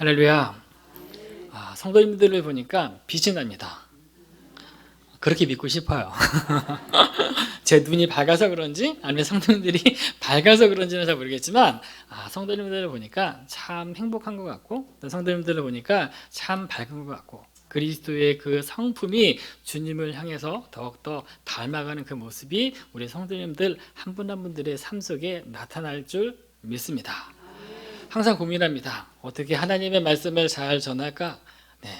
할렐루야. 성도님들을 보니까 빛이 납니다. 그렇게 믿고 싶어요. 제 눈이 밝아서 그런지 아니면 성도님들이 밝아서 그런지는 잘 모르겠지만 성도님들을 보니까 참 행복한 것 같고, 성도님들을 보니까 참 밝은 것 같고, 그리스도의 그 성품이 주님을 향해서 더욱더 닮아가는 그 모습이 우리 성도님들 한 분 한 분들의 삶 속에 나타날 줄 믿습니다. 항상 고민합니다. 어떻게 하나님의 말씀을 잘 전할까?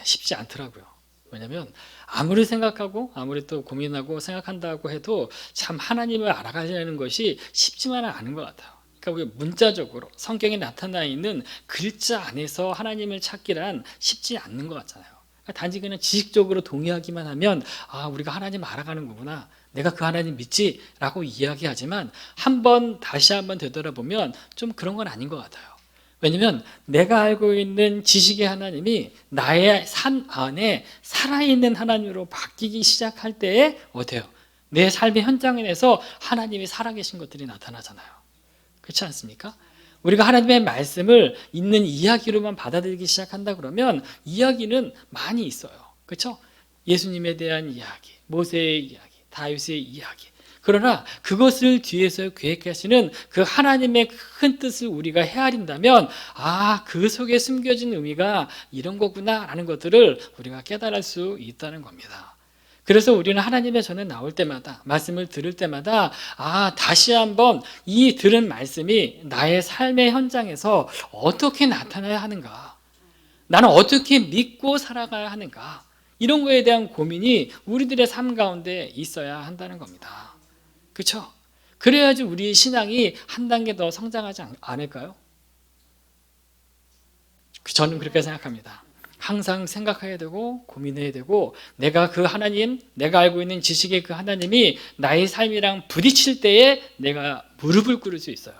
쉽지 않더라고요. 왜냐하면 아무리 생각하고 아무리 또 고민하고 생각한다고 해도 참 하나님을 알아가려는 것이 쉽지만은 않은 것 같아요. 그러니까 우리 문자적으로 성경에 나타나 있는 글자 안에서 하나님을 찾기란 쉽지 않는 것 같잖아요. 단지 그냥 지식적으로 동의하기만 하면 우리가 하나님 알아가는 거구나, 내가 그 하나님 믿지 라고 이야기하지만 다시 한번 되돌아보면 좀 그런 건 아닌 것 같아요. 왜냐하면 내가 알고 있는 지식의 하나님이 나의 삶 안에 살아있는 하나님으로 바뀌기 시작할 때에 어때요? 내 삶의 현장에서 하나님이 살아계신 것들이 나타나잖아요. 그렇지 않습니까? 우리가 하나님의 말씀을 있는 이야기로만 받아들이기 시작한다 그러면 이야기는 많이 있어요. 그렇죠? 예수님에 대한 이야기, 모세의 이야기, 다윗의 이야기. 그러나 그것을 뒤에서 계획하시는 그 하나님의 큰 뜻을 우리가 헤아린다면 그 속에 숨겨진 의미가 이런 거구나 라는 것들을 우리가 깨달을 수 있다는 겁니다. 그래서 우리는 하나님의 전에 나올 때마다, 말씀을 들을 때마다 다시 한번 이 들은 말씀이 나의 삶의 현장에서 어떻게 나타나야 하는가, 나는 어떻게 믿고 살아가야 하는가, 이런 거에 대한 고민이 우리들의 삶 가운데 있어야 한다는 겁니다. 그렇죠? 그래야지 우리의 신앙이 한 단계 더 성장하지 않을까요? 저는 그렇게 생각합니다. 항상 생각해야 되고 고민해야 되고, 내가 그 하나님, 내가 알고 있는 지식의 그 하나님이 나의 삶이랑 부딪힐 때에 내가 무릎을 꿇을 수 있어요.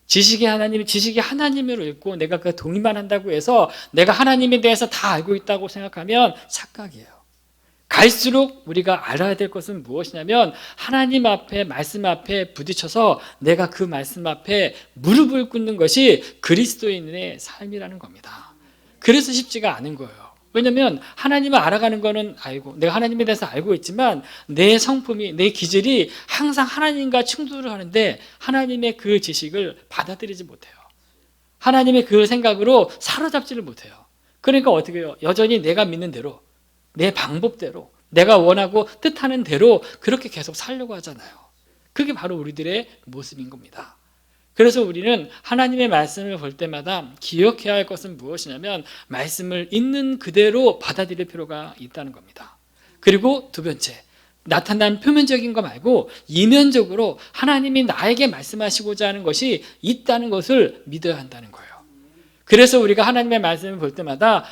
지식의 하나님으로 읽고 내가 그 동의만 한다고 해서 내가 하나님에 대해서 다 알고 있다고 생각하면 착각이에요. 갈수록 우리가 알아야 될 것은 무엇이냐면 하나님 앞에, 말씀 앞에 부딪혀서 내가 그 말씀 앞에 무릎을 꿇는 것이 그리스도인의 삶이라는 겁니다. 그래서 쉽지가 않은 거예요. 왜냐하면 하나님을 알아가는 거는 알고, 내가 하나님에 대해서 알고 있지만 내 성품이, 내 기질이 항상 하나님과 충돌을 하는데 하나님의 그 지식을 받아들이지 못해요. 하나님의 그 생각으로 사로잡지를 못해요. 그러니까 어떻게 해요? 여전히 내가 믿는 대로, 내 방법대로, 내가 원하고 뜻하는 대로 그렇게 계속 살려고 하잖아요. 그게 바로 우리들의 모습인 겁니다. 그래서 우리는 하나님의 말씀을 볼 때마다 기억해야 할 것은 무엇이냐면 말씀을 있는 그대로 받아들일 필요가 있다는 겁니다. 그리고 두 번째, 나타난 표면적인 거 말고 이면적으로 하나님이 나에게 말씀하시고자 하는 것이 있다는 것을 믿어야 한다는 거예요. 그래서 우리가 하나님의 말씀을 볼 때마다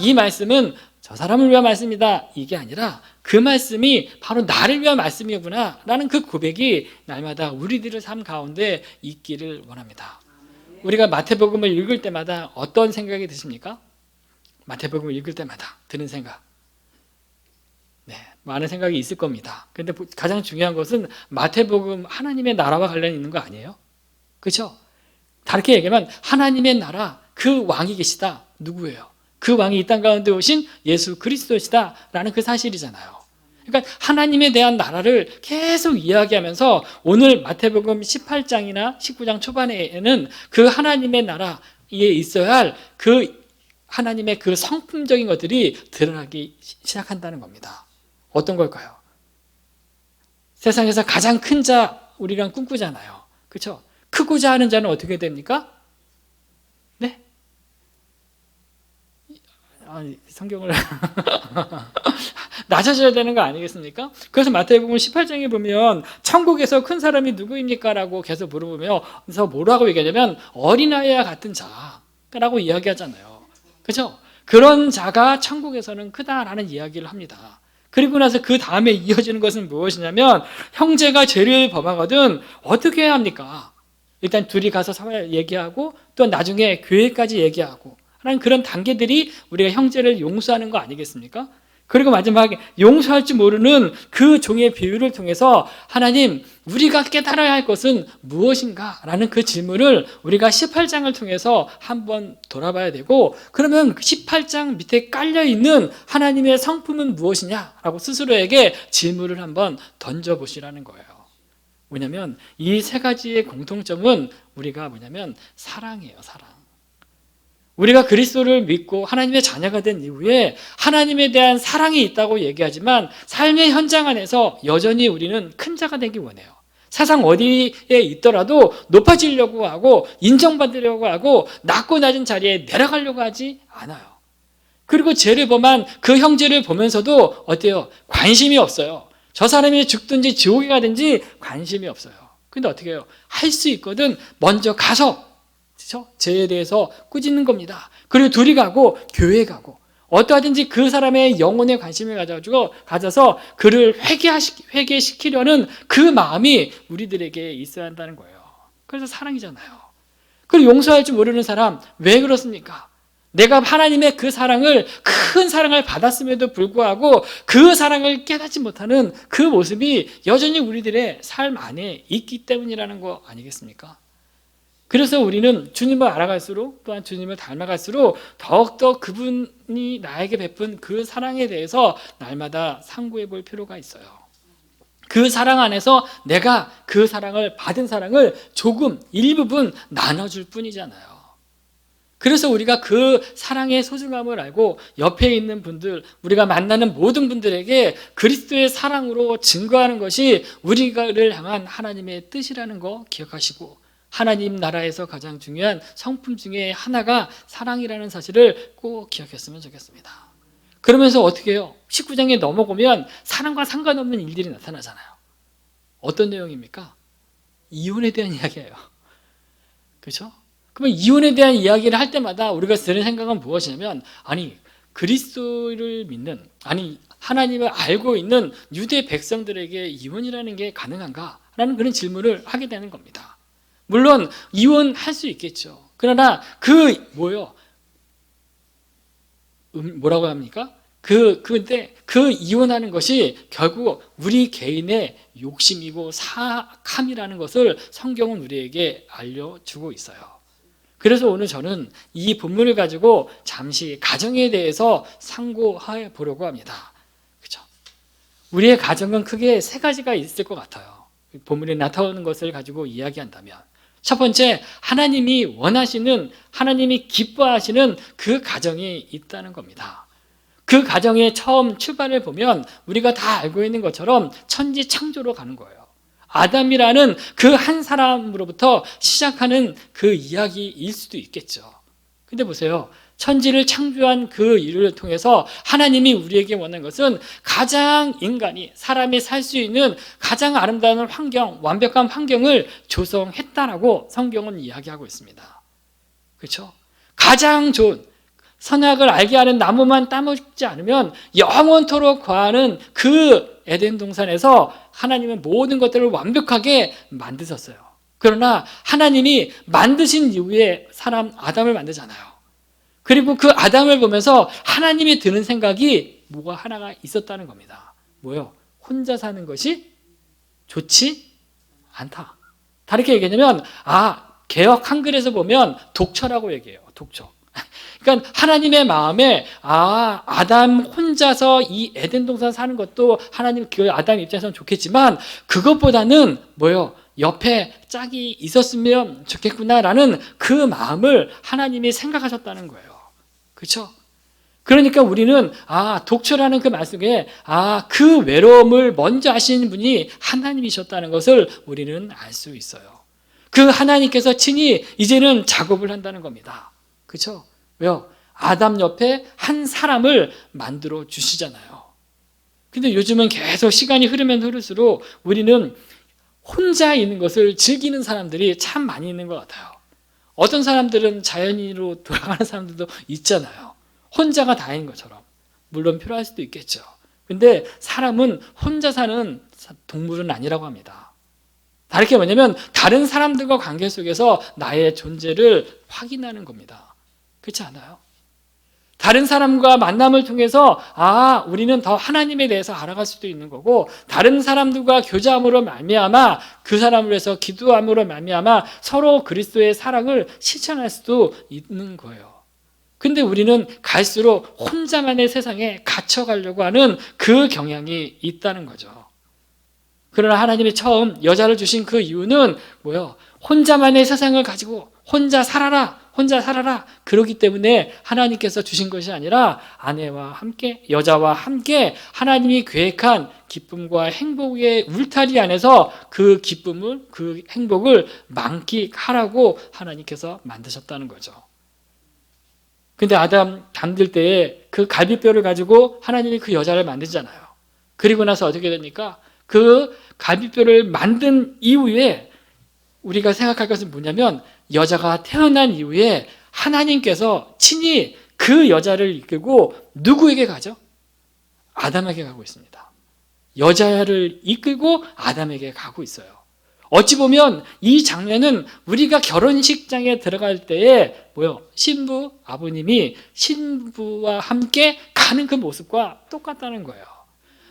이 말씀은 저 사람을 위한 말씀이다, 이게 아니라 그 말씀이 바로 나를 위한 말씀이구나 라는 그 고백이 날마다 우리들의 삶 가운데 있기를 원합니다. 우리가 마태복음을 읽을 때마다 어떤 생각이 드십니까? 마태복음을 읽을 때마다 드는 생각, 많은 생각이 있을 겁니다. 그런데 가장 중요한 것은 마태복음, 하나님의 나라와 관련이 있는 거 아니에요? 그렇죠? 다르게 얘기하면 하나님의 나라, 그 왕이 계시다. 누구예요? 그 왕이 이 땅 가운데 오신 예수 그리스도시다 라는 그 사실이잖아요. 그러니까 하나님에 대한 나라를 계속 이야기하면서 오늘 마태복음 18장이나 19장 초반에는 그 하나님의 나라에 있어야 할 그 하나님의 그 성품적인 것들이 드러나기 시작한다는 겁니다. 어떤 걸까요? 세상에서 가장 큰 자 우리가 꿈꾸잖아요. 그렇죠? 크고자 하는 자는 어떻게 됩니까? 네? 성경을 낮아져야 되는 거 아니겠습니까? 그래서 마태복음 18장에 보면 천국에서 큰 사람이 누구입니까? 라고 계속 물어보면서 뭐라고 얘기하냐면 어린아이와 같은 자라고 이야기하잖아요. 그렇죠? 그런 자가 천국에서는 크다라는 이야기를 합니다. 그리고 나서 그 다음에 이어지는 것은 무엇이냐면 형제가 죄를 범하거든 어떻게 해야 합니까? 일단 둘이 가서 얘기하고 또 나중에 교회까지 얘기하고 하는 그런 단계들이 우리가 형제를 용서하는 거 아니겠습니까? 그리고 마지막에 용서할 줄 모르는 그 종의 비유를 통해서 하나님, 우리가 깨달아야 할 것은 무엇인가? 라는 그 질문을 우리가 18장을 통해서 한번 돌아봐야 되고, 그러면 18장 밑에 깔려있는 하나님의 성품은 무엇이냐? 라고 스스로에게 질문을 한번 던져보시라는 거예요. 뭐냐면 이 세 가지의 공통점은 우리가 뭐냐면 사랑이에요. 사랑. 우리가 그리스도를 믿고 하나님의 자녀가 된 이후에 하나님에 대한 사랑이 있다고 얘기하지만 삶의 현장 안에서 여전히 우리는 큰 자가 되기 원해요. 세상 어디에 있더라도 높아지려고 하고 인정받으려고 하고 낮고 낮은 자리에 내려가려고 하지 않아요. 그리고 죄를 범한 그 형제를 보면서도 어때요? 관심이 없어요. 저 사람이 죽든지 지옥에 가든지 관심이 없어요. 근데 어떻게 해요? 할 수 있거든 먼저 가서 그렇죠? 죄에 대해서 꾸짖는 겁니다. 그리고 둘이 가고 교회에 가고 어떠하든지 그 사람의 영혼에 관심을 가져서 그를 회개시키려는 그 마음이 우리들에게 있어야 한다는 거예요. 그래서 사랑이잖아요. 그리고 용서할 줄 모르는 사람 왜 그렇습니까? 내가 하나님의 그 사랑을, 큰 사랑을 받았음에도 불구하고 그 사랑을 깨닫지 못하는 그 모습이 여전히 우리들의 삶 안에 있기 때문이라는 거 아니겠습니까? 그래서 우리는 주님을 알아갈수록 또한 주님을 닮아갈수록 더욱더 그분이 나에게 베푼 그 사랑에 대해서 날마다 상고해 볼 필요가 있어요. 그 사랑 안에서 내가 그 사랑을 받은 사랑을 조금 일부분 나눠줄 뿐이잖아요. 그래서 우리가 그 사랑의 소중함을 알고 옆에 있는 분들, 우리가 만나는 모든 분들에게 그리스도의 사랑으로 증거하는 것이 우리를 향한 하나님의 뜻이라는 거 기억하시고, 하나님 나라에서 가장 중요한 성품 중에 하나가 사랑이라는 사실을 꼭 기억했으면 좋겠습니다. 그러면서 어떻게 해요? 19장에 넘어오면 사랑과 상관없는 일들이 나타나잖아요. 어떤 내용입니까? 이혼에 대한 이야기예요. 그렇죠? 그러면 이혼에 대한 이야기를 할 때마다 우리가 드는 생각은 무엇이냐면, 아니 그리스도를 믿는, 아니 하나님을 알고 있는 유대 백성들에게 이혼이라는 게 가능한가? 라는 그런 질문을 하게 되는 겁니다. 물론 이혼할 수 있겠죠. 그러나 뭐라고 합니까? 근데 그 이혼하는 것이 결국 우리 개인의 욕심이고 사악함이라는 것을 성경은 우리에게 알려주고 있어요. 그래서 오늘 저는 이 본문을 가지고 잠시 가정에 대해서 상고해 보려고 합니다. 그렇죠? 우리의 가정은 크게 세 가지가 있을 것 같아요. 본문에 나타나는 것을 가지고 이야기한다면, 첫 번째, 하나님이 원하시는, 하나님이 기뻐하시는 그 가정이 있다는 겁니다. 그 가정의 처음 출발을 보면 우리가 다 알고 있는 것처럼 천지 창조로 가는 거예요. 아담이라는 그 한 사람으로부터 시작하는 그 이야기일 수도 있겠죠. 근데 보세요. 천지를 창조한 그 일을 통해서 하나님이 우리에게 원하는 것은 가장 인간이, 사람이 살 수 있는 가장 아름다운 환경, 완벽한 환경을 조성했다라고 성경은 이야기하고 있습니다. 그렇죠? 가장 좋은 선악을 알게 하는 나무만 따먹지 않으면 영원토록 거하는 그 에덴 동산에서 하나님은 모든 것들을 완벽하게 만드셨어요. 그러나 하나님이 만드신 이후에 사람 아담을 만들잖아요. 그리고 그 아담을 보면서 하나님이 드는 생각이 뭐가 하나가 있었다는 겁니다. 뭐요? 혼자 사는 것이 좋지 않다. 다르게 얘기하면 개역 한글에서 보면 독처라고 얘기해요. 독처. 그러니까 하나님의 마음에 아담 혼자서 이 에덴 동산 사는 것도 하나님 그 아담 입장에서는 좋겠지만 그것보다는 뭐요? 옆에 짝이 있었으면 좋겠구나라는 그 마음을 하나님이 생각하셨다는 거예요. 그렇죠? 그러니까 우리는 독처라는 그 말씀에 그 외로움을 먼저 하시는 분이 하나님이셨다는 것을 우리는 알 수 있어요. 그 하나님께서 친히 이제는 작업을 한다는 겁니다. 그렇죠? 왜요? 아담 옆에 한 사람을 만들어 주시잖아요. 근데 요즘은 계속 시간이 흐르면 흐를수록 우리는 혼자 있는 것을 즐기는 사람들이 참 많이 있는 것 같아요. 어떤 사람들은 자연인으로 돌아가는 사람들도 있잖아요. 혼자가 다인 것처럼. 물론 필요할 수도 있겠죠. 근데 사람은 혼자 사는 동물은 아니라고 합니다. 다르게 뭐냐면 다른 사람들과 관계 속에서 나의 존재를 확인하는 겁니다. 그렇지 않아요? 다른 사람과 만남을 통해서 우리는 더 하나님에 대해서 알아갈 수도 있는 거고, 다른 사람들과 교제함으로 말미암아 그 사람을 위해서 기도함으로 말미암아 서로 그리스도의 사랑을 실천할 수도 있는 거예요. 근데 우리는 갈수록 혼자만의 세상에 갇혀가려고 하는 그 경향이 있다는 거죠. 그러나 하나님이 처음 여자를 주신 그 이유는 뭐예요? 혼자만의 세상을 가지고 혼자 살아라, 혼자 살아라. 그렇기 때문에 하나님께서 주신 것이 아니라 아내와 함께, 여자와 함께 하나님이 계획한 기쁨과 행복의 울타리 안에서 그 기쁨을, 그 행복을 만끽하라고 하나님께서 만드셨다는 거죠. 근데 아담 잠들 때에 그 갈비뼈를 가지고 하나님이 그 여자를 만들잖아요. 그리고 나서 어떻게 됩니까? 그 갈비뼈를 만든 이후에 우리가 생각할 것은 뭐냐면, 여자가 태어난 이후에 하나님께서 친히 그 여자를 이끌고 누구에게 가죠? 아담에게 가고 있습니다. 여자를 이끌고 아담에게 가고 있어요. 어찌 보면 이 장면은 우리가 결혼식장에 들어갈 때에 신부, 아버님이 신부와 함께 가는 그 모습과 똑같다는 거예요.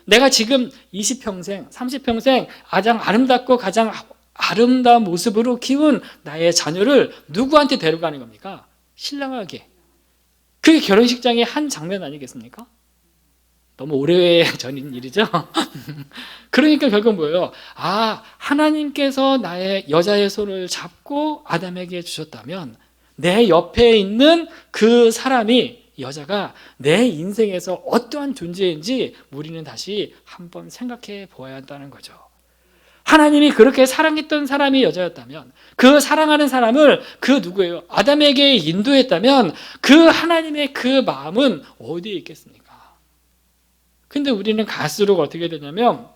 내가 지금 20평생, 30평생 가장 아름답고 가장 아름다운 모습으로 키운 나의 자녀를 누구한테 데려가는 겁니까? 신랑에게. 그게 결혼식장의 한 장면 아니겠습니까? 너무 오래전인 일이죠. 그러니까 결국 뭐예요? 하나님께서 나의 여자의 손을 잡고 아담에게 주셨다면 내 옆에 있는 그 사람이, 여자가 내 인생에서 어떠한 존재인지 우리는 다시 한번 생각해 보아야 한다는 거죠. 하나님이 그렇게 사랑했던 사람이 여자였다면, 그 사랑하는 사람을 그 누구예요? 아담에게 인도했다면 그 하나님의 그 마음은 어디에 있겠습니까? 근데 우리는 갈수록 어떻게 되냐면,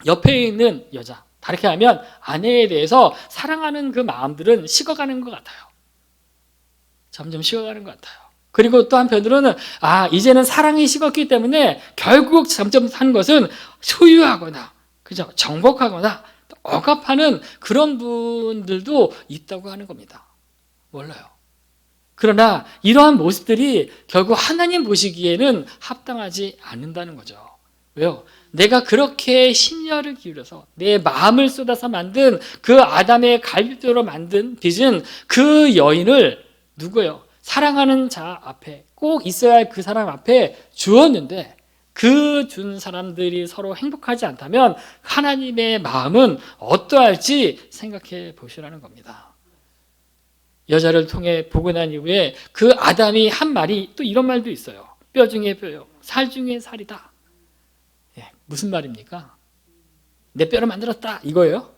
옆에 있는 여자, 다르게 하면 아내에 대해서 사랑하는 그 마음들은 식어가는 것 같아요. 점점 식어가는 것 같아요. 그리고 또 한편으로는 이제는 사랑이 식었기 때문에 결국 점점 산 것은 소유하거나, 그죠? 정복하거나 억압하는 그런 분들도 있다고 하는 겁니다. 몰라요. 그러나 이러한 모습들이 결국 하나님 보시기에는 합당하지 않는다는 거죠. 왜요? 내가 그렇게 심려를 기울여서 내 마음을 쏟아서 만든 그 아담의 갈비뼈로 만든 빚은 그 여인을 누구예요? 사랑하는 자 앞에, 꼭 있어야 할 그 사람 앞에 주었는데, 그 준 사람들이 서로 행복하지 않다면 하나님의 마음은 어떠할지 생각해 보시라는 겁니다. 여자를 통해 보고 난 이후에 그 아담이 한 말이, 또 이런 말도 있어요. 뼈 중에 뼈요, 살 중에 살이다. 무슨 말입니까? 내 뼈를 만들었다, 이거예요?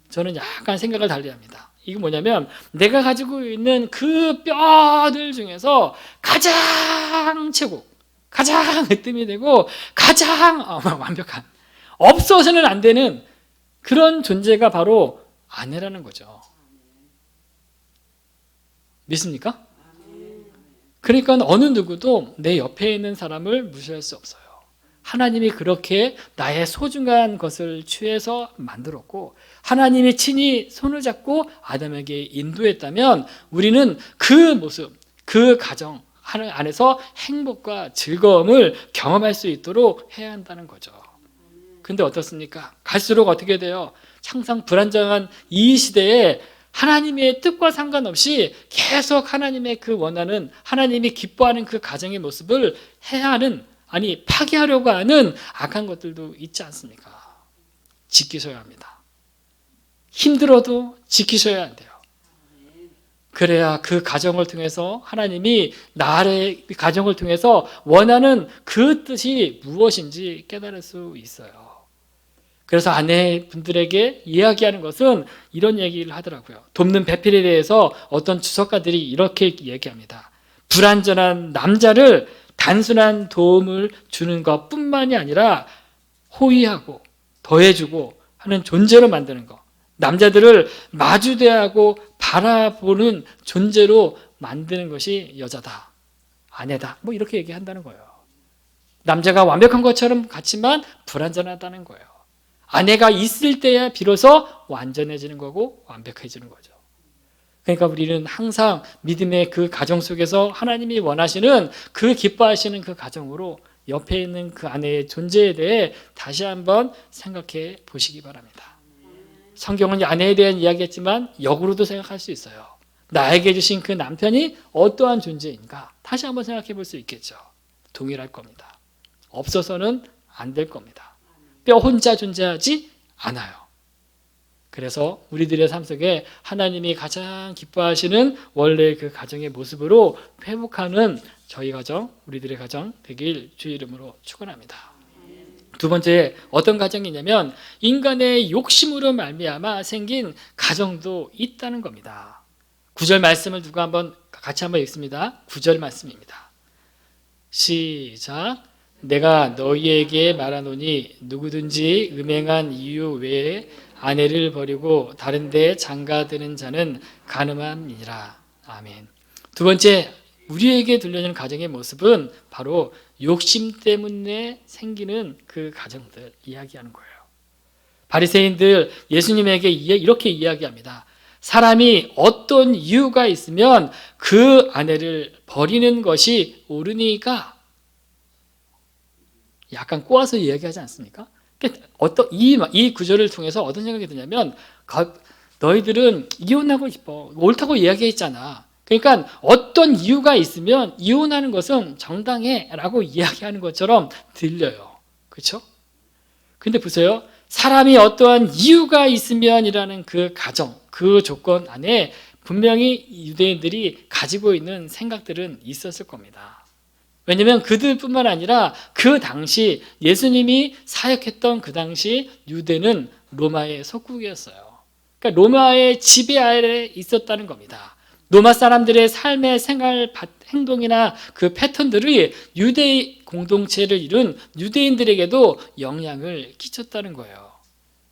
저는 약간 생각을 달리합니다. 이게 뭐냐면, 내가 가지고 있는 그 뼈들 중에서 가장 최고, 가장 으뜸이 되고 가장 완벽한, 없어서는 안 되는 그런 존재가 바로 아내라는 거죠. 믿습니까? 그러니까 어느 누구도 내 옆에 있는 사람을 무시할 수 없어요. 하나님이 그렇게 나의 소중한 것을 취해서 만들었고, 하나님이 친히 손을 잡고 아담에게 인도했다면 우리는 그 모습, 그 가정 안에서 행복과 즐거움을 경험할 수 있도록 해야 한다는 거죠. 근데 어떻습니까? 갈수록 어떻게 돼요? 항상 불안정한 이 시대에 하나님의 뜻과 상관없이 계속 하나님의 그 원하는, 하나님이 기뻐하는 그 가정의 모습을 해야 하는, 파기하려고 하는 악한 것들도 있지 않습니까? 지키셔야 합니다. 힘들어도 지키셔야 한대요. 그래야 그 가정을 통해서 하나님이 나의 가정을 통해서 원하는 그 뜻이 무엇인지 깨달을 수 있어요. 그래서 아내분들에게 이야기하는 것은 이런 얘기를 하더라고요. 돕는 배필에 대해서 어떤 주석가들이 이렇게 얘기합니다. 불완전한 남자를 단순한 도움을 주는 것뿐만이 아니라 호의하고 더해주고 하는 존재로 만드는 것, 남자들을 마주대하고 바라보는 존재로 만드는 것이 여자다, 아내다, 이렇게 얘기한다는 거예요. 남자가 완벽한 것처럼 같지만 불완전하다는 거예요. 아내가 있을 때야 비로소 완전해지는 거고 완벽해지는 거죠. 그러니까 우리는 항상 믿음의 그 가정 속에서 하나님이 원하시는 그 기뻐하시는 그 가정으로 옆에 있는 그 아내의 존재에 대해 다시 한번 생각해 보시기 바랍니다. 성경은 아내에 대한 이야기했지만 역으로도 생각할 수 있어요. 나에게 주신 그 남편이 어떠한 존재인가 다시 한번 생각해 볼 수 있겠죠. 동일할 겁니다. 없어서는 안 될 겁니다. 뼈 혼자 존재하지 않아요. 그래서 우리들의 삶 속에 하나님이 가장 기뻐하시는 원래 그 가정의 모습으로 회복하는 저희 가정, 우리들의 가정 되길 주의 이름으로 축원합니다. 두 번째 어떤 가정이냐면 인간의 욕심으로 말미암아 생긴 가정도 있다는 겁니다. 9절 말씀을 누가 한번 같이 한번 읽습니다. 9절 말씀입니다. 시작. 내가 너희에게 말하노니 누구든지 음행한 이유 외에 아내를 버리고 다른 데 장가드는 자는 간음함이니라. 아멘. 두 번째 우리에게 들려주는 가정의 모습은 바로 욕심 때문에 생기는 그 가정들 이야기하는 거예요. 바리새인들 예수님에게 이렇게 이야기합니다. 사람이 어떤 이유가 있으면 그 아내를 버리는 것이 옳으니까. 약간 꼬아서 이야기하지 않습니까? 이 구절을 통해서 어떤 생각이 드냐면 너희들은 이혼하고 싶어. 옳다고 이야기했잖아. 그러니까 어떤 이유가 있으면 이혼하는 것은 정당해 라고 이야기하는 것처럼 들려요. 그렇죠? 근데 보세요. 사람이 어떠한 이유가 있으면이라는 그 가정, 그 조건 안에 분명히 유대인들이 가지고 있는 생각들은 있었을 겁니다. 왜냐하면 그들뿐만 아니라 그 당시 예수님이 사역했던 그 당시 유대는 로마의 속국이었어요. 그러니까 로마의 지배 아래에 있었다는 겁니다. 로마 사람들의 삶의 생활 행동이나 그 패턴들이 유대 공동체를 이룬 유대인들에게도 영향을 끼쳤다는 거예요.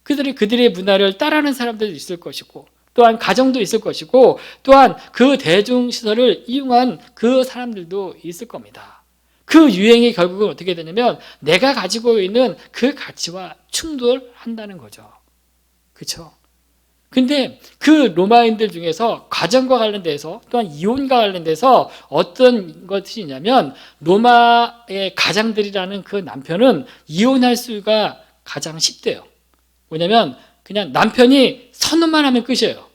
그들의 문화를 따르는 사람들도 있을 것이고 또한 가정도 있을 것이고 또한 그 대중시설을 이용한 그 사람들도 있을 겁니다. 그 유행이 결국은 어떻게 되냐면 내가 가지고 있는 그 가치와 충돌한다는 거죠. 그렇죠? 근데 그 로마인들 중에서 가정과 관련돼서 또한 이혼과 관련돼서 어떤 것이 있냐면 로마의 가장들이라는 그 남편은 이혼할 수가 가장 쉽대요. 왜냐면 그냥 남편이 선언만 하면 끝이에요.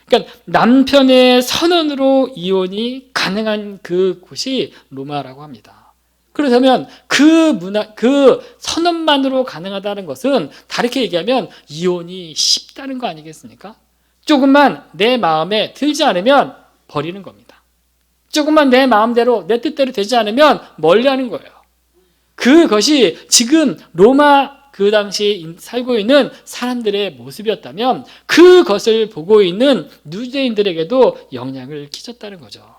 그러니까 남편의 선언으로 이혼이 가능한 그 곳이 로마라고 합니다. 그렇다면 그 선언만으로 가능하다는 것은 다르게 얘기하면 이혼이 쉽다는 거 아니겠습니까? 조금만 내 마음에 들지 않으면 버리는 겁니다. 조금만 내 마음대로 내 뜻대로 되지 않으면 멀리하는 거예요. 그것이 지금 로마 그 당시에 살고 있는 사람들의 모습이었다면 그것을 보고 있는 유대인들에게도 영향을 끼쳤다는 거죠.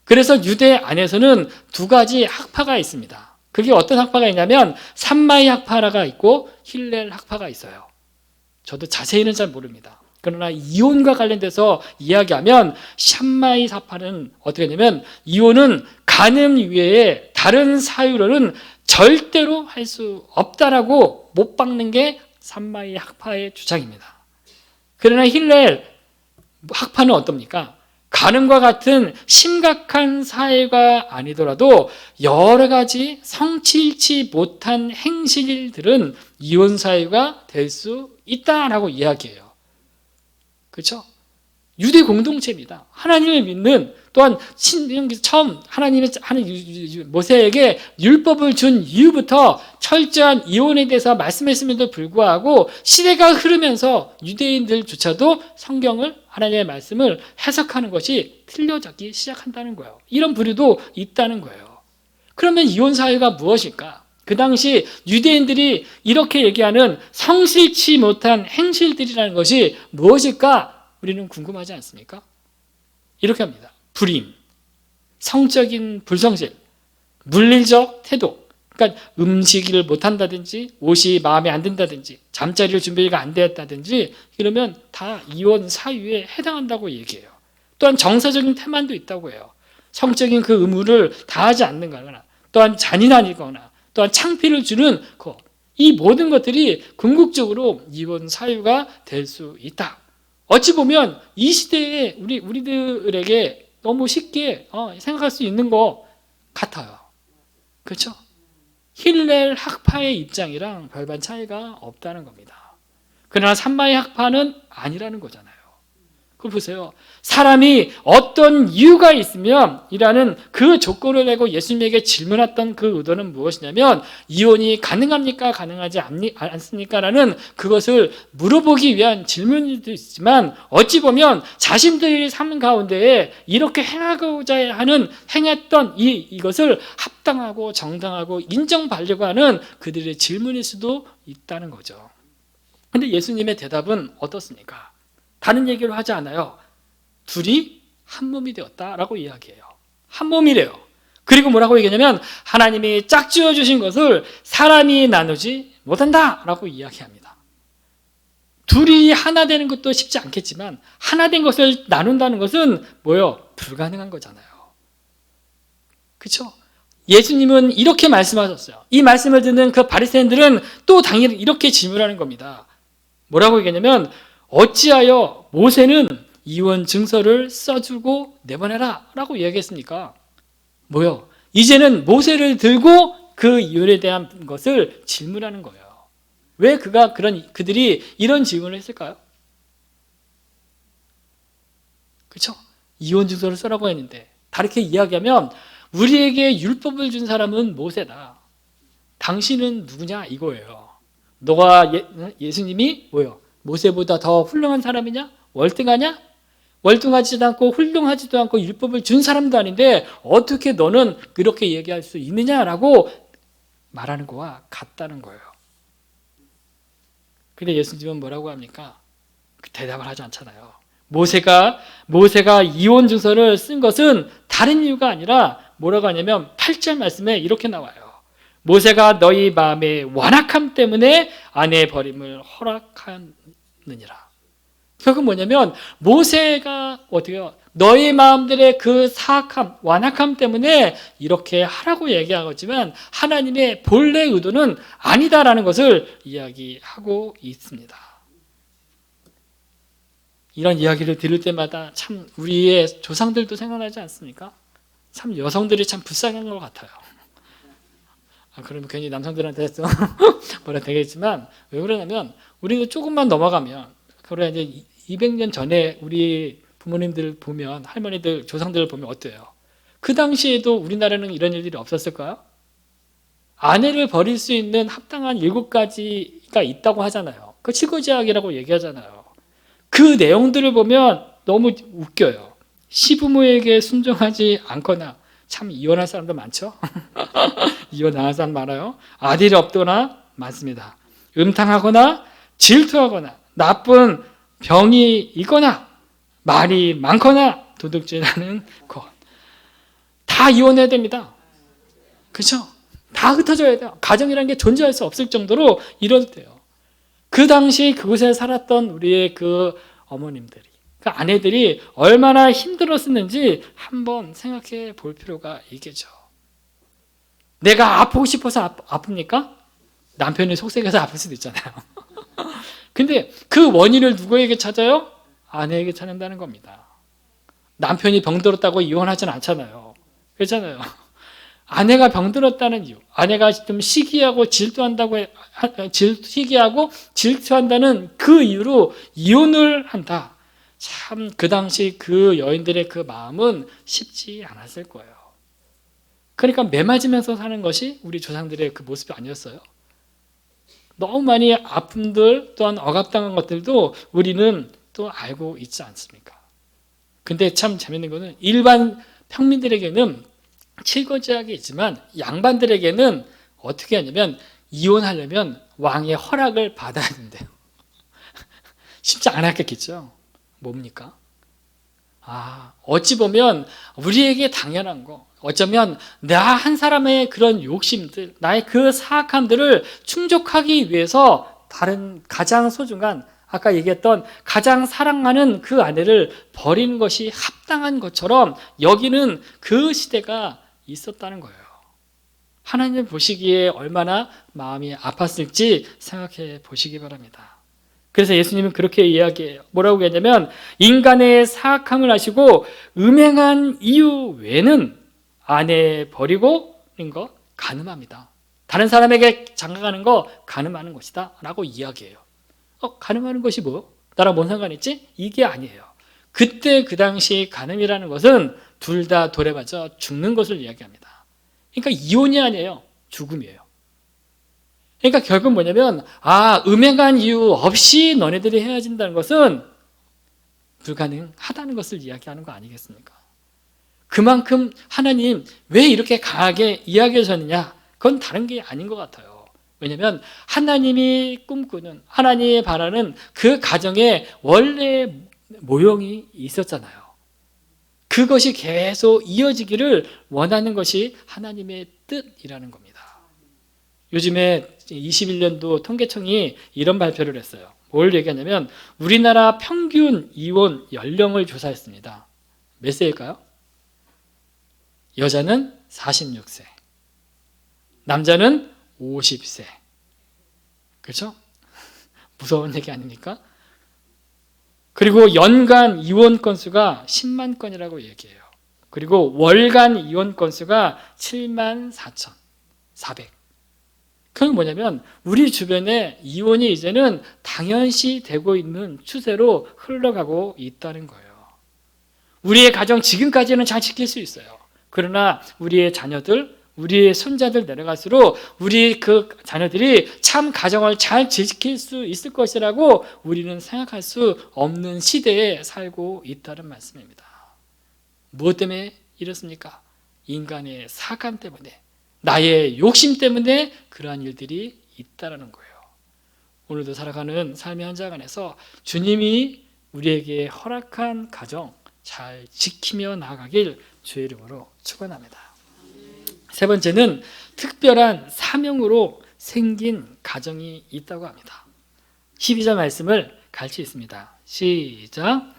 그래서 유대 안에서는 두 가지 학파가 있습니다. 그게 어떤 학파가 있냐면 삼마이 학파가 있고 힐렐 학파가 있어요. 저도 자세히는 잘 모릅니다. 그러나 이혼과 관련돼서 이야기하면 삼마이 학파는 어떻게 되냐면 이혼은 간음 외에 다른 사유로는 절대로 할 수 없다라고 못 박는 게 삼마이 학파의 주장입니다. 그러나 힐렐 학파는 어떻습니까? 간음과 같은 심각한 사회가 아니더라도 여러 가지 성취치 못한 행실들은 이혼 사유가 될 수 있다라고 이야기해요. 그렇죠? 유대 공동체입니다. 하나님을 믿는 또한 처음 하나님이 모세에게 율법을 준 이후부터 철저한 이혼에 대해서 말씀했음에도 불구하고 시대가 흐르면서 유대인들조차도 성경을 하나님의 말씀을 해석하는 것이 틀려지기 시작한다는 거예요. 이런 부류도 있다는 거예요. 그러면 이혼 사유가 무엇일까? 그 당시 유대인들이 이렇게 얘기하는 성실치 못한 행실들이라는 것이 무엇일까? 우리는 궁금하지 않습니까? 이렇게 합니다. 불임, 성적인 불성실, 물리적 태도, 그러니까 음식을 못한다든지 옷이 마음에 안 든다든지 잠자리를 준비가 안 되었다든지 이러면 다 이혼 사유에 해당한다고 얘기해요. 또한 정서적인 태만도 있다고 해요. 성적인 그 의무를 다하지 않는 거나 또한 잔인하거나 또한 창피를 주는 것, 이 모든 것들이 궁극적으로 이혼 사유가 될 수 있다. 어찌 보면 이 시대에 우리들에게 너무 쉽게 생각할 수 있는 것 같아요. 그렇죠? 힐렐 학파의 입장이랑 별반 차이가 없다는 겁니다. 그러나 삼마의 학파는 아니라는 거잖아요. 그걸 보세요. 사람이 어떤 이유가 있으면 이라는 그 조건을 내고 예수님에게 질문했던 그 의도는 무엇이냐면 이혼이 가능합니까? 가능하지 않습니까? 라는 그것을 물어보기 위한 질문도 있지만 어찌 보면 자신들의 삶 가운데에 이렇게 행하고자 하는 행했던 이것을 합당하고 정당하고 인정받으려고 하는 그들의 질문일 수도 있다는 거죠. 그런데 예수님의 대답은 어떻습니까? 다른 얘기를 하지 않아요. 둘이 한 몸이 되었다라고 이야기해요. 한 몸이래요. 그리고 뭐라고 얘기하냐면 하나님이 짝지어 주신 것을 사람이 나누지 못한다라고 이야기합니다. 둘이 하나 되는 것도 쉽지 않겠지만 하나 된 것을 나눈다는 것은 뭐예요? 불가능한 거잖아요. 그렇죠? 예수님은 이렇게 말씀하셨어요. 이 말씀을 듣는 그 바리새인들은 또 당연히 이렇게 질문하는 겁니다. 뭐라고 얘기하냐면 어찌하여 모세는 이혼 증서를 써주고 내보내라 라고 이야기했습니까? 뭐요? 이제는 모세를 들고 그 이혼에 대한 것을 질문하는 거예요. 왜 그들이 이런 질문을 했을까요? 그렇죠? 이혼 증서를 써라고 했는데 다르게 이야기하면 우리에게 율법을 준 사람은 모세다. 당신은 누구냐 이거예요. 너가 예수님이 뭐요? 모세보다 더 훌륭한 사람이냐? 월등하냐? 월등하지도 않고 훌륭하지도 않고 율법을 준 사람도 아닌데 어떻게 너는 그렇게 얘기할 수 있느냐라고 말하는 거와 같다는 거예요. 근데 예수님은 뭐라고 합니까? 대답을 하지 않잖아요. 모세가 이혼 증서를 쓴 것은 다른 이유가 아니라 뭐라고 하냐면 8절 말씀에 이렇게 나와요. 모세가 너희 마음의 완악함 때문에 아내 버림을 허락하느니라. 결국 뭐냐면 모세가 어떻게요? 너희 마음들의 그 사악함, 완악함 때문에 이렇게 하라고 얘기하지만 하나님의 본래 의도는 아니다라는 것을 이야기하고 있습니다. 이런 이야기를 들을 때마다 참 우리의 조상들도 생각나지 않습니까? 참 여성들이 참 불쌍한 것 같아요. 그러면 괜히 남성들한테 뭐라 되겠지만 왜 그러냐면 우리는 조금만 넘어가면 그래 이제 200년 전에 우리 부모님들 보면 할머니들 조상들을 보면 어때요? 그 당시에도 우리나라는 이런 일들이 없었을까요? 아내를 버릴 수 있는 합당한 7가지가 있다고 하잖아요. 그 칠거지약이라고 얘기하잖아요. 그 내용들을 보면 너무 웃겨요. 시부모에게 순종하지 않거나 참 이혼할 사람도 많죠. 이혼할 사람 많아요. 아들이 없거나 많습니다. 음탕하거나 질투하거나 나쁜 병이 있거나 말이 많거나 도둑질하는 것 다 이혼해야 됩니다. 그렇죠? 다 흩어져야 돼요. 가정이라는 게 존재할 수 없을 정도로 이렇대요. 그 당시 그곳에 살았던 우리의 그 어머님들이 그 아내들이 얼마나 힘들었었는지 한번 생각해 볼 필요가 있겠죠. 내가 아프고 싶어서 아픕니까? 남편이 속색해서 아플 수도 있잖아요. 근데 그 원인을 누구에게 찾아요? 아내에게 찾는다는 겁니다. 남편이 병들었다고 이혼하진 않잖아요. 그렇잖아요. 아내가 병들었다는 이유, 아내가 좀 시기하고 질투한다는 그 이유로 이혼을 한다. 참 그 당시 그 여인들의 그 마음은 쉽지 않았을 거예요. 그러니까 매맞으면서 사는 것이 우리 조상들의 그 모습이 아니었어요. 너무 많이 아픔들 또한 억압당한 것들도 우리는 또 알고 있지 않습니까? 근데 참 재밌는 거는 일반 평민들에게는 칠거지약이 있지만 양반들에게는 어떻게 하냐면 이혼하려면 왕의 허락을 받아야 된대요. 쉽지 않았겠죠? 뭡니까? 어찌 보면 우리에게 당연한 거, 어쩌면 나 한 사람의 그런 욕심들, 나의 그 사악함들을 충족하기 위해서 다른 가장 소중한 아까 얘기했던 가장 사랑하는 그 아내를 버리는 것이 합당한 것처럼 여기는 그 시대가 있었다는 거예요. 하나님 보시기에 얼마나 마음이 아팠을지 생각해 보시기 바랍니다. 그래서 예수님은 그렇게 이야기해요. 뭐라고 얘기하냐면 인간의 사악함을 아시고 음행한 이유 외에는 아내 버리고 있는 거 간음합니다. 다른 사람에게 장가가는 거 간음하는 것이다 라고 이야기해요. 간음하는 것이 뭐? 나랑 뭔 상관 있지? 이게 아니에요. 그때 그 당시 간음이라는 것은 둘 다 돌에 맞아 죽는 것을 이야기합니다. 그러니까 이혼이 아니에요. 죽음이에요. 그러니까 결국 뭐냐면 음행한 이유 없이 너네들이 헤어진다는 것은 불가능하다는 것을 이야기하는 거 아니겠습니까? 그만큼 하나님 왜 이렇게 강하게 이야기하셨느냐? 그건 다른 게 아닌 것 같아요. 왜냐하면 하나님이 꿈꾸는, 하나님이 바라는 그 가정에 원래 모형이 있었잖아요. 그것이 계속 이어지기를 원하는 것이 하나님의 뜻이라는 겁니다. 요즘에 21년도 통계청이 이런 발표를 했어요. 뭘 얘기하냐면 우리나라 평균 이혼 연령을 조사했습니다. 몇 세일까요? 여자는 46세, 남자는 50세. 그렇죠? 무서운 얘기 아닙니까? 그리고 연간 이혼 건수가 10만 건이라고 얘기해요. 그리고 월간 이혼 건수가 7만 4,400. 그게 뭐냐면 우리 주변에 이혼이 이제는 당연시 되고 있는 추세로 흘러가고 있다는 거예요. 우리의 가정 지금까지는 잘 지킬 수 있어요. 그러나 우리의 자녀들, 우리의 손자들 내려갈수록 우리 그 자녀들이 참 가정을 잘 지킬 수 있을 것이라고 우리는 생각할 수 없는 시대에 살고 있다는 말씀입니다. 무엇 때문에 이렇습니까? 인간의 사감 때문에, 나의 욕심 때문에 그러한 일들이 있다는 거예요. 오늘도 살아가는 삶의 현장 안에서 주님이 우리에게 허락한 가정 잘 지키며 나아가길 주의 이름으로 축원합니다. 세 번째는 특별한 사명으로 생긴 가정이 있다고 합니다. 12절 말씀을 같이 있습니다. 시작.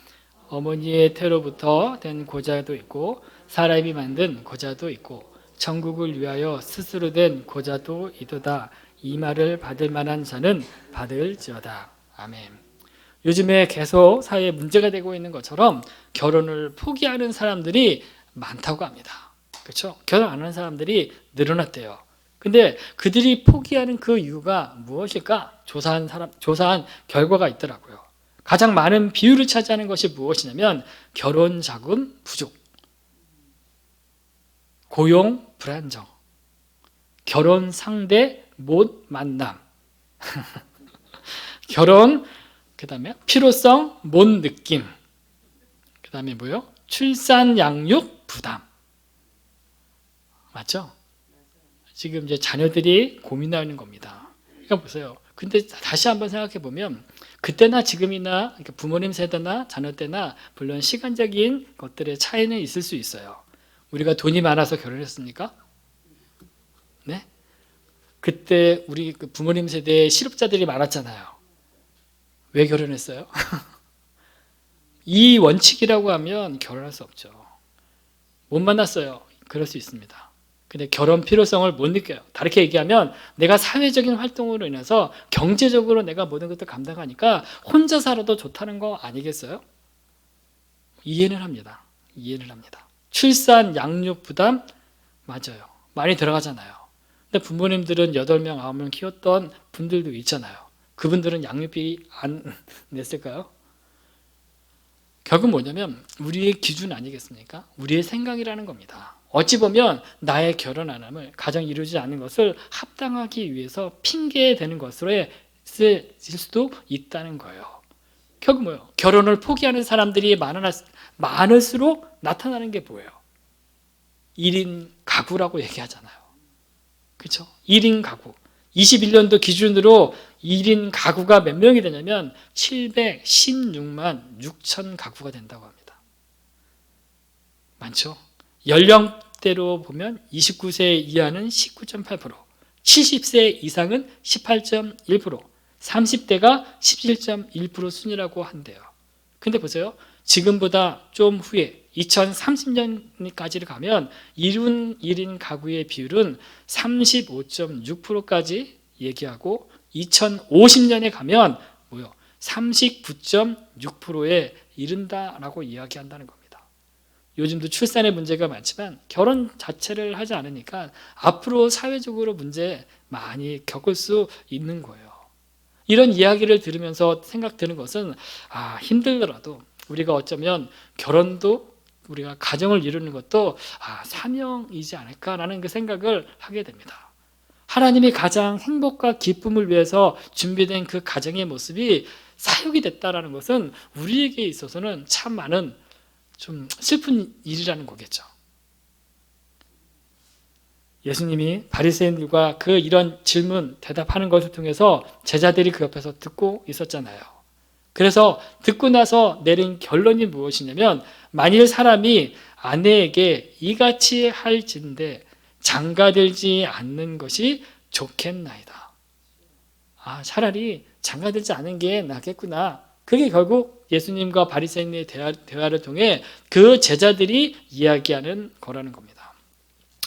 어머니의 태로부터 된 고자도 있고 사람이 만든 고자도 있고 천국을 위하여 스스로 된 고자도 이도다. 이 말을 받을 만한 자는 받을지어다. 아멘. 요즘에 계속 사회에 문제가 되고 있는 것처럼 결혼을 포기하는 사람들이 많다고 합니다. 그렇죠? 결혼 안 하는 사람들이 늘어났대요. 근데 그들이 포기하는 그 이유가 무엇일까? 조사한 결과가 있더라고요. 가장 많은 비율을 차지하는 것이 무엇이냐면 결혼 자금 부족, 고용 불안정, 결혼 상대 못 만남, 결혼 그다음에 필요성 못 느낌, 그다음에 뭐요? 출산 양육 부담. 맞죠? 지금 이제 자녀들이 고민하는 겁니다. 그러니까 보세요. 근데 다시 한번 생각해 보면 그때나 지금이나 부모님 세대나 자녀 때나 물론 시간적인 것들의 차이는 있을 수 있어요. 우리가 돈이 많아서 결혼했습니까? 네? 그때 우리 부모님 세대에 실업자들이 많았잖아요. 왜 결혼했어요? 이 원칙이라고 하면 결혼할 수 없죠. 못 만났어요. 그럴 수 있습니다. 근데 결혼 필요성을 못 느껴요. 다르게 얘기하면 내가 사회적인 활동으로 인해서 경제적으로 내가 모든 것들 감당하니까 혼자 살아도 좋다는 거 아니겠어요? 이해는 합니다. 이해를 합니다. 출산 양육 부담 맞아요. 많이 들어가잖아요. 근데 부모님들은 8명, 9명 키웠던 분들도 있잖아요. 그분들은 양육비 안 냈을까요? 결국 뭐냐면 우리의 기준 아니겠습니까? 우리의 생각이라는 겁니다. 어찌 보면 나의 결혼 안 함을, 가정이 이루어지지 않는 것을 합당하기 위해서 핑계되는 것으로 쓰일 수도 있다는 거예요. 결국 뭐예요? 결혼을 포기하는 사람들이 많을수록 나타나는 게 뭐예요? 1인 가구라고 얘기하잖아요. 그렇죠? 1인 가구. 21년도 기준으로 1인 가구가 몇 명이 되냐면 716만 6천 가구가 된다고 합니다. 많죠? 연령대로 보면 29세 이하는 19.8%, 70세 이상은 18.1%, 30대가 17.1% 순이라고 한대요. 근데 보세요. 지금보다 좀 후에 2030년까지를 가면 1인 가구의 비율은 35.6%까지 얘기하고 2050년에 가면 뭐요? 39.6%에 이른다라고 이야기한다는 겁니다. 요즘도 출산의 문제가 많지만 결혼 자체를 하지 않으니까 앞으로 사회적으로 문제 많이 겪을 수 있는 거예요. 이런 이야기를 들으면서 생각드는 것은 힘들더라도 우리가 어쩌면 결혼도 우리가 가정을 이루는 것도 사명이지 않을까라는 그 생각을 하게 됩니다. 하나님이 가장 행복과 기쁨을 위해서 준비된 그 가정의 모습이 사육이 됐다라는 것은 우리에게 있어서는 참 많은 좀 슬픈 일이라는 거겠죠. 예수님이 바리새인들과 그 이런 질문 대답하는 것을 통해서 제자들이 그 옆에서 듣고 있었잖아요. 그래서 듣고 나서 내린 결론이 무엇이냐면 만일 사람이 아내에게 이같이 할진대 장가들지 않는 것이 좋겠나이다. 차라리 장가들지 않은 게 낫겠구나. 그게 결국 예수님과 바리새인의 대화를 통해 그 제자들이 이야기하는 거라는 겁니다.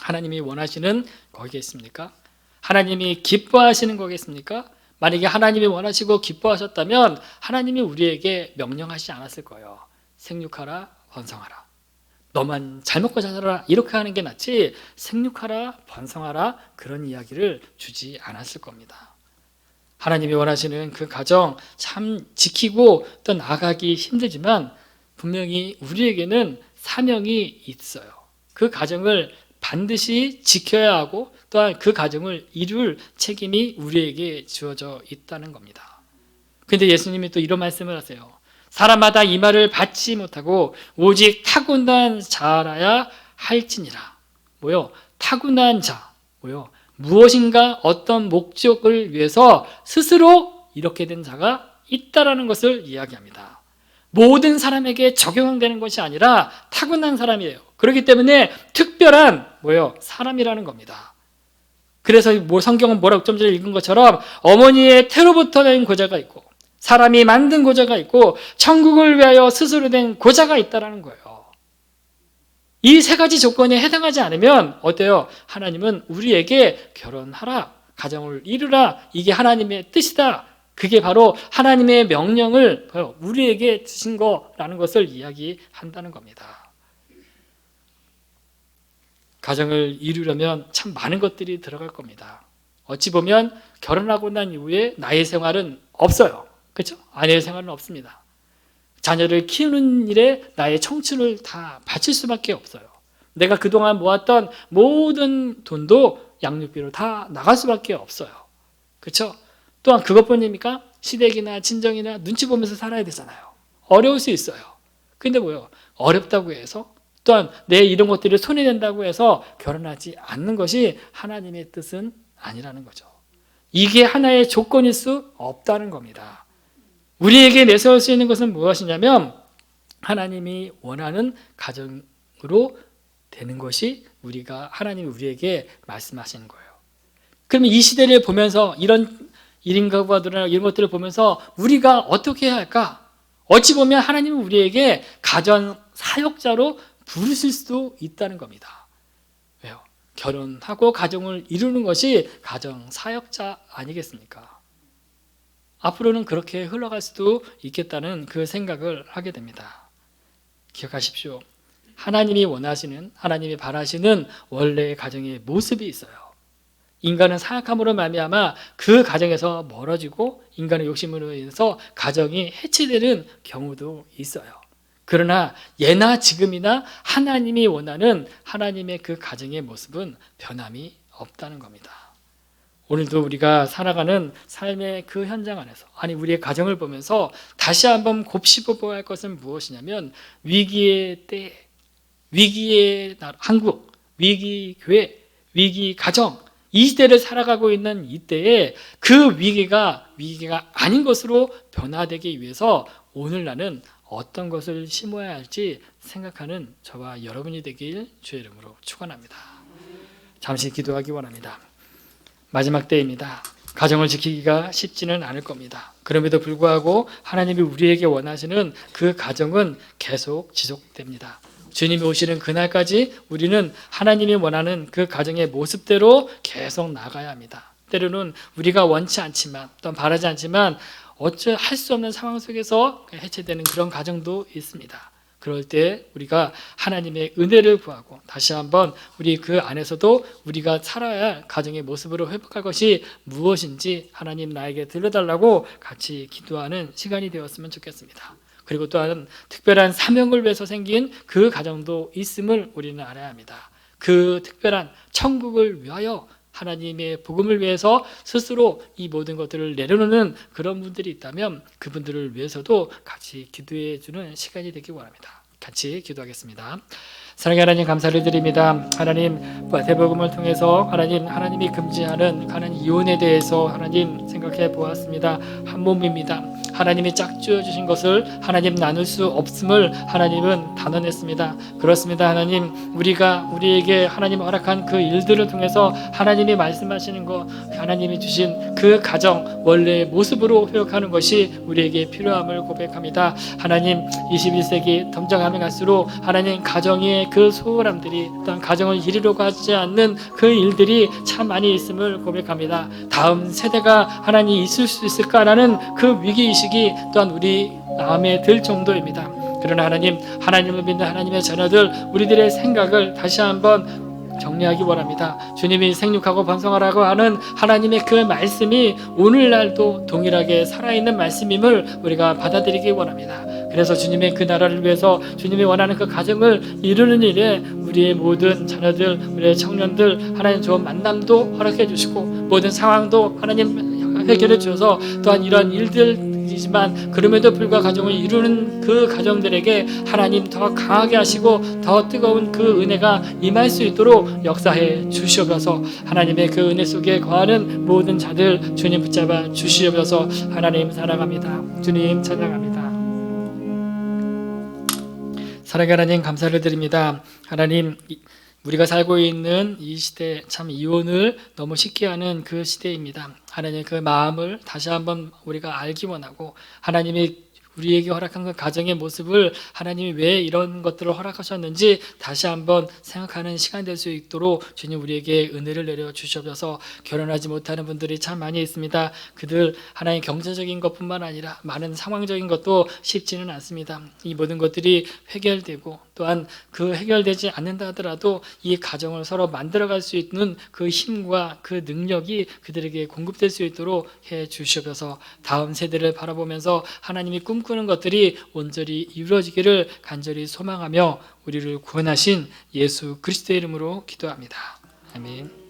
하나님이 원하시는 거겠습니까? 하나님이 기뻐하시는 거겠습니까? 만약에 하나님이 원하시고 기뻐하셨다면 하나님이 우리에게 명령하시지 않았을 거예요. 생육하라, 번성하라. 너만 잘 먹고 잘 살아라. 이렇게 하는 게 낫지 생육하라, 번성하라 그런 이야기를 주지 않았을 겁니다. 하나님이 원하시는 그 가정 참 지키고 또 나아가기 힘들지만 분명히 우리에게는 사명이 있어요. 그 가정을 반드시 지켜야 하고 또한 그 가정을 이룰 책임이 우리에게 주어져 있다는 겁니다. 그런데 예수님이 또 이런 말씀을 하세요. 사람마다 이 말을 받지 못하고 오직 타고난 자라야 할지니라. 타고난 자. 무엇인가 어떤 목적을 위해서 스스로 이렇게 된 자가 있다라는 것을 이야기합니다. 모든 사람에게 적용되는 것이 아니라 타고난 사람이에요. 그렇기 때문에 특별한 사람이라는 겁니다. 그래서 성경은 뭐라고 좀 전에 읽은 것처럼 어머니의 태로부터 낸 고자가 있고 사람이 만든 고자가 있고 천국을 위하여 스스로 된 고자가 있다라는 거예요. 이 세 가지 조건에 해당하지 않으면 어때요? 하나님은 우리에게 결혼하라, 가정을 이루라, 이게 하나님의 뜻이다. 그게 바로 하나님의 명령을 우리에게 주신 거라는 것을 이야기한다는 겁니다. 가정을 이루려면 참 많은 것들이 들어갈 겁니다. 어찌 보면 결혼하고 난 이후에 나의 생활은 없어요. 그렇죠? 아내의 생활은 없습니다. 자녀를 키우는 일에 나의 청춘을 다 바칠 수밖에 없어요. 내가 그동안 모았던 모든 돈도 양육비로 다 나갈 수밖에 없어요. 그렇죠? 또한 그것뿐입니까? 시댁이나 친정이나 눈치 보면서 살아야 되잖아요. 어려울 수 있어요. 근데 어렵다고 해서 또한 내 이런 것들이 손이 된다고 해서 결혼하지 않는 것이 하나님의 뜻은 아니라는 거죠. 이게 하나의 조건일 수 없다는 겁니다. 우리에게 내세울 수 있는 것은 무엇이냐면 하나님이 원하는 가정으로 되는 것이 하나님이 우리에게 말씀하시는 거예요. 그러면 이 시대를 보면서 이런 1인 가구들이나 이런 것들을 보면서 우리가 어떻게 해야 할까? 어찌 보면 하나님은 우리에게 가정 사역자로 부르실 수도 있다는 겁니다. 왜요? 결혼하고 가정을 이루는 것이 가정 사역자 아니겠습니까? 앞으로는 그렇게 흘러갈 수도 있겠다는 그 생각을 하게 됩니다. 기억하십시오. 하나님이 원하시는, 하나님이 바라시는 원래의 가정의 모습이 있어요. 인간은 사악함으로 말미암아 그 가정에서 멀어지고 인간의 욕심으로 인해서 가정이 해체되는 경우도 있어요. 그러나 예나 지금이나 하나님이 원하는 하나님의 그 가정의 모습은 변함이 없다는 겁니다. 오늘도 우리가 살아가는 삶의 그 현장 안에서 우리의 가정을 보면서 다시 한번 곱씹어봐야 할 것은 무엇이냐면 위기의 때, 위기의 한국, 위기 교회, 위기 가정 이 시대를 살아가고 있는 이때에 그 위기가 아닌 것으로 변화되기 위해서 오늘 나는 어떤 것을 심어야 할지 생각하는 저와 여러분이 되길 주의 이름으로 축원합니다. 잠시 기도하기 원합니다. 마지막 때입니다. 가정을 지키기가 쉽지는 않을 겁니다. 그럼에도 불구하고 하나님이 우리에게 원하시는 그 가정은 계속 지속됩니다. 주님이 오시는 그날까지 우리는 하나님이 원하는 그 가정의 모습대로 계속 나가야 합니다. 때로는 우리가 원치 않지만 또 바라지 않지만 어찌 할 수 없는 상황 속에서 해체되는 그런 가정도 있습니다. 그럴 때 우리가 하나님의 은혜를 구하고 다시 한번 우리 그 안에서도 우리가 살아야 할 가정의 모습으로 회복할 것이 무엇인지 하나님 나에게 들려달라고 같이 기도하는 시간이 되었으면 좋겠습니다. 그리고 또한 특별한 사명을 위해서 생긴 그 가정도 있음을 우리는 알아야 합니다. 그 특별한 천국을 위하여 하나님의 복음을 위해서 스스로 이 모든 것들을 내려놓는 그런 분들이 있다면 그분들을 위해서도 같이 기도해 주는 시간이 되기 원합니다. 같이 기도하겠습니다. 사랑의 하나님, 감사를 드립니다. 하나님, 마태복음을 통해서 하나님이 금지하는 이혼에 대해서 하나님 생각해 보았습니다. 한 몸입니다. 하나님이 짝지어 주신 것을 하나님 나눌 수 없음을 하나님은 단언했습니다. 그렇습니다. 하나님, 우리에게 하나님 허락한 그 일들을 통해서 하나님이 말씀하시는 것, 하나님이 주신 그 가정 원래의 모습으로 회복하는 것이 우리에게 필요함을 고백합니다. 하나님, 21세기 점점하면 갈수록 하나님 가정의 그 소홀함들이, 또한 가정을 이리로 가지 않는 그 일들이 참 많이 있음을 고백합니다. 다음 세대가 하나님 있을 수 있을까라는 그 위기의식이 또한 우리 마음에 들 정도입니다. 그러나 하나님을 믿는 하나님의 자녀들, 우리들의 생각을 다시 한번 정리하기 원합니다. 주님이 생육하고 번성하라고 하는 하나님의 그 말씀이 오늘날도 동일하게 살아있는 말씀임을 우리가 받아들이기 원합니다. 그래서 주님의 그 나라를 위해서 주님이 원하는 그 가정을 이루는 일에 우리의 모든 자녀들, 우리의 청년들 하나님 좋은 만남도 허락해 주시고 모든 상황도 하나님 해결해 주셔서 또한 이런 일들이지만 그럼에도 불구하고 가정을 이루는 그 가정들에게 하나님 더 강하게 하시고 더 뜨거운 그 은혜가 임할 수 있도록 역사해 주시옵소서. 하나님의 그 은혜 속에 거하는 모든 자들 주님 붙잡아 주시옵소서. 하나님 사랑합니다. 주님 찬양합니다. 사랑의 하나님, 감사를 드립니다. 하나님, 우리가 살고 있는 이 시대, 참 이혼을 너무 쉽게 하는 그 시대입니다. 하나님, 그 마음을 다시 한번 우리가 알기 원하고 하나님이 우리에게 허락한 그 가정의 모습을 하나님이 왜 이런 것들을 허락하셨는지 다시 한번 생각하는 시간 될 수 있도록 주님 우리에게 은혜를 내려 주시옵소서. 결혼하지 못하는 분들이 참 많이 있습니다. 그들 하나님 경제적인 것뿐만 아니라 많은 상황적인 것도 쉽지는 않습니다. 이 모든 것들이 해결되고 또한 그 해결되지 않는다 하더라도 이 가정을 서로 만들어갈 수 있는 그 힘과 그 능력이 그들에게 공급될 수 있도록 해 주시옵소서. 다음 세대를 바라보면서 하나님이 꿈꾸는 것들이 온전히 이루어지기를 간절히 소망하며 우리를 구원하신 예수 그리스도의 이름으로 기도합니다. 아멘.